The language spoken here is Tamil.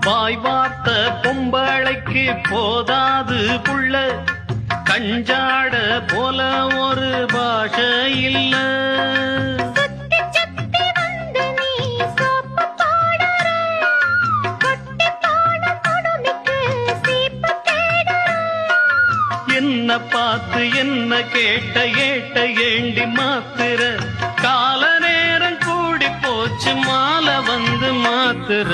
வாய்வார்த்த பொம்பளைக்கு போதாது புள்ள, கஞ்சாட போல ஒரு பாஷை இல்ல. என்ன பார்த்து என்ன கேட்ட ஏட்ட ஏண்டி மாத்திர, கால நேரம் கூடி போச்சு மாலை வந்து மாத்திர.